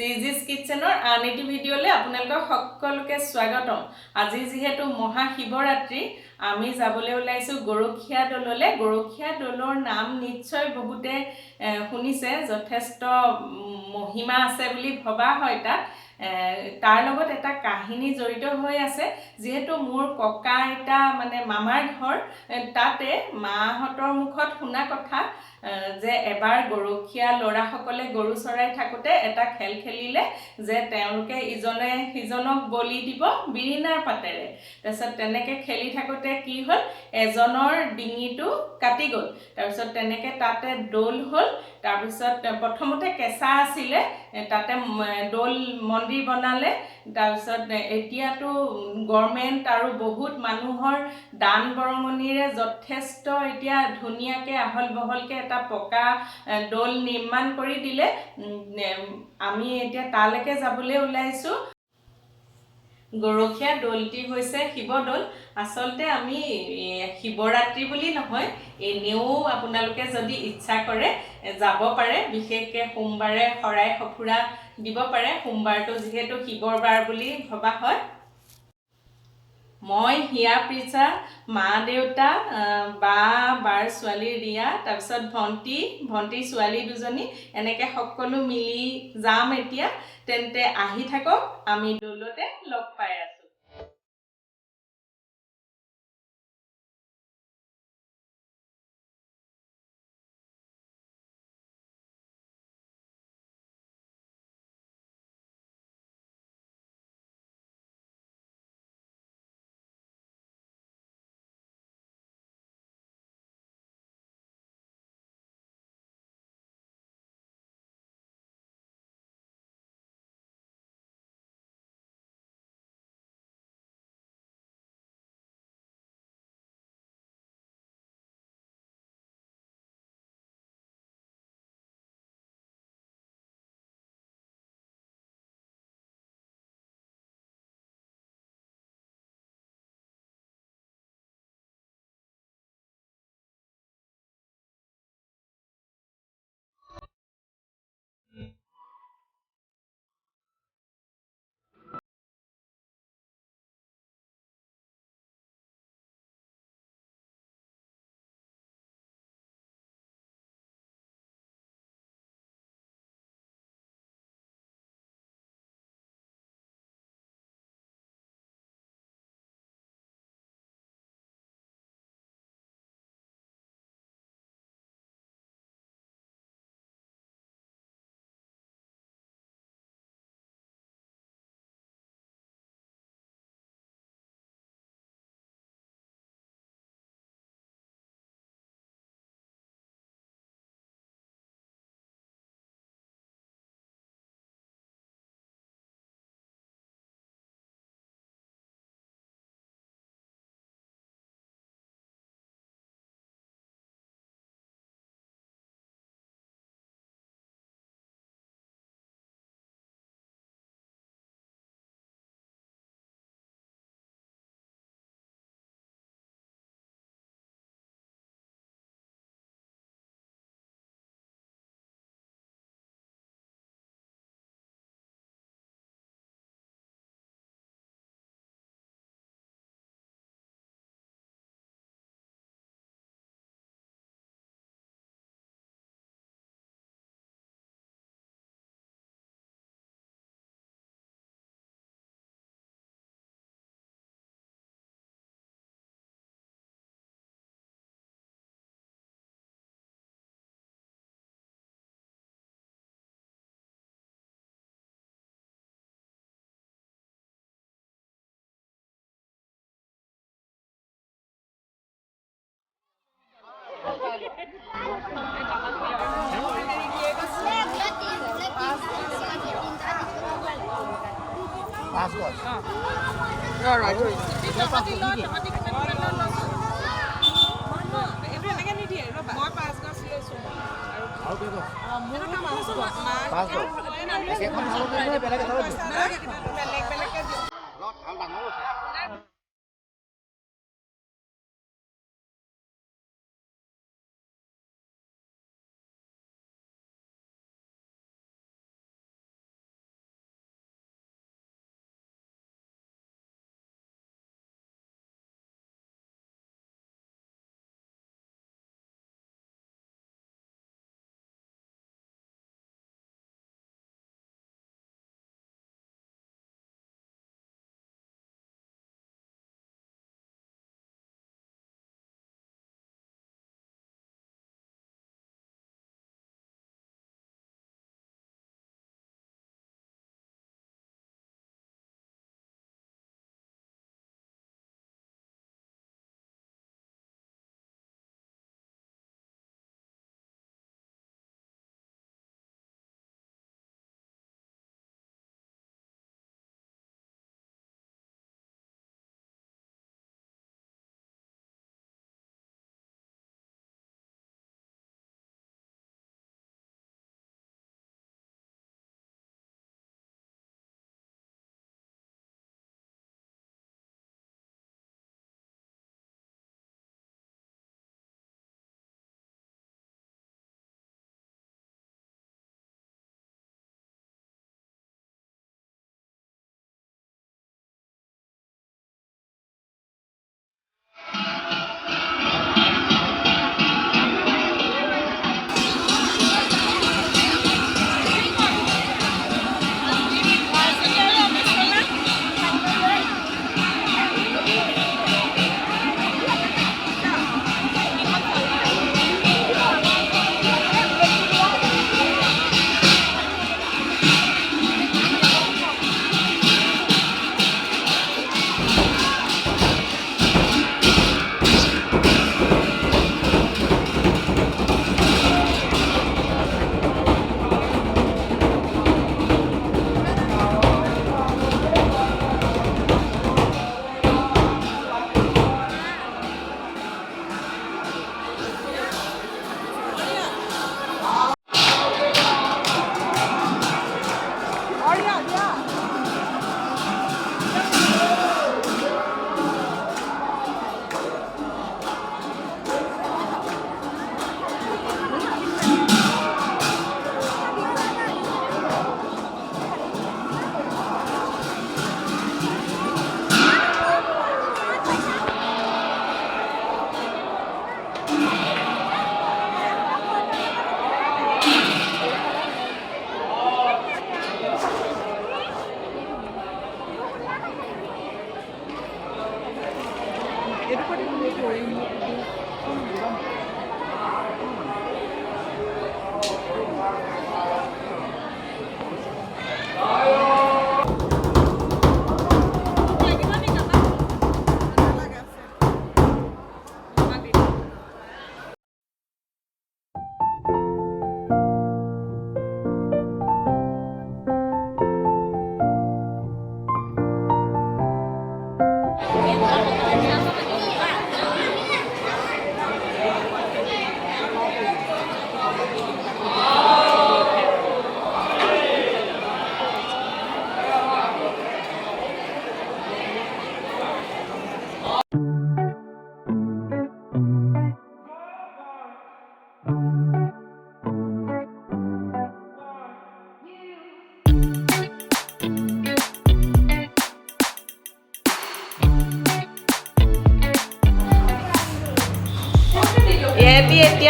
চিজিছ কিটচেনৰ আন এটি ভিডিঅ'লৈ আপোনালোকক সকলোকে স্বাগতম। আজি যিহেতু মহাশিৱৰাত্ৰি, আমি যাবলৈ ওলাইছোঁ গৰখীয়া দৌললৈ। গৰখীয়া দৌলৰ নাম নিশ্চয় বহুতে শুনিছে, যথেষ্ট মহিমা আছে বুলি ভবা হয় তাত। তাৰ লগত এটা কাহিনী জড়িত হৈ আছে। যিহেতু মোৰ ককা আইতা মানে মামাৰ ঘৰ তাতে, মাহঁতৰ মুখত শুনা কথা যে এবাৰ গৰখীয়া ল'ৰাসকলে গৰু চৰাই থাকোঁতে এটা খেল খেলিলে যে তেওঁলোকে ইজনে সিজনক বলি দিব বিৰিণাৰ পাতেৰে। তাৰপিছত তেনেকৈ খেলি থাকোঁতে কি হ'ল, এজনৰ ডিঙিটো কাটি গ'ল। তাৰপিছত তেনেকৈ তাতে দৌল হ'ল। তাৰপিছত প্ৰথমতে কেঁচা আছিলে, তাতে দৌল মন্দিৰ বনালে। তাৰপিছত এতিয়াতো গভৰ্ণমেণ্ট আৰু বহুত মানুহৰ দান বৰঙণিৰে যথেষ্ট এতিয়া ধুনীয়াকৈ আহল বহলকৈ এটা পকা দৌল নিৰ্মাণ কৰি দিলে। আমি এতিয়া তালৈকে যাবলৈ ওলাইছোঁ। গৰখীয়া দৌলটি হৈছে শিৱদৌল। আচলতে আমি শিৱৰাত্ৰি বুলি নহয়, এনেও আপোনালোকে যদি ইচ্ছা কৰে যাব পাৰে। বিশেষকৈ সোমবাৰে শৰাই সঁফুৰা দিব পাৰে, সোমবাৰটো যিহেতু শিৱৰ বাৰ বুলি ভবা হয়। মই, হিয়া প্ৰিজা, মা দেউতা, বাৰ ছোৱালী ৰিয়া, তাৰপিছত ভণ্টিৰ ছোৱালী দুজনী, এনেকৈ সকলো মিলি যাম এতিয়া। তেন্তে আহি থাকক, আমি দৌলতে লগ পাই আছোঁ।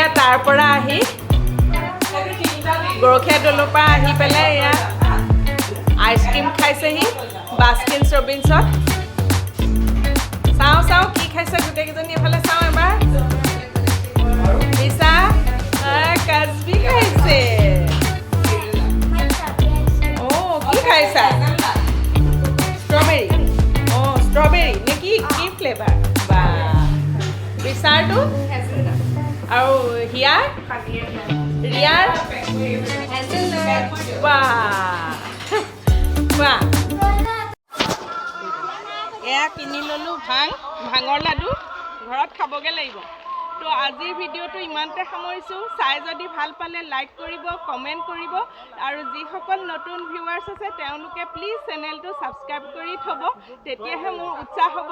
এয়া তাৰ পৰা আহি গৰখীয়া দৌলৰ পৰা আহি পেলাই এয়া আইচক্ৰীম খাইছেহি বাস্কিন ৰবিন্সত চাওঁ কি খাইছে গোটেইকেইজনী এফালে চাওঁ এবাৰ লিচা কাজবি খাইছে কি খাইছা ষ্ট্ৰবেৰী নে কি ফ্লেভাৰ বা বিচাৰটো আৰু ৰিয়াৰ এয়া কিনি ল'লোঁ ভাঙৰ লাডু ঘৰত খাবগৈ লাগিব তো আজিৰ ভিডিঅ'টো ইমানতে সামৰিছোঁ চাই যদি ভাল পালে লাইক কৰিব কমেণ্ট কৰিব আৰু যিসকল নতুন ভিউৱাৰ্ছ আছে তেওঁলোকে প্লিজ চেনেলটো ছাবস্ক্ৰাইব কৰি থ'ব তেতিয়াহে মোৰ উৎসাহ হ'ব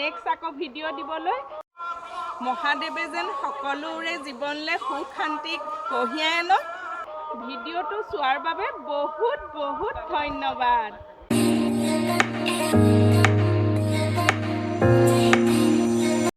নেক্সট আকৌ ভিডিঅ' দিবলৈ মহাদেৱে যেন সকলোৰে জীৱনলৈ সুখ শান্তি কঢ়িয়াই আনক ভিডিঅ'টো চোৱাৰ বাবে বহুত বহুত ধন্যবাদ।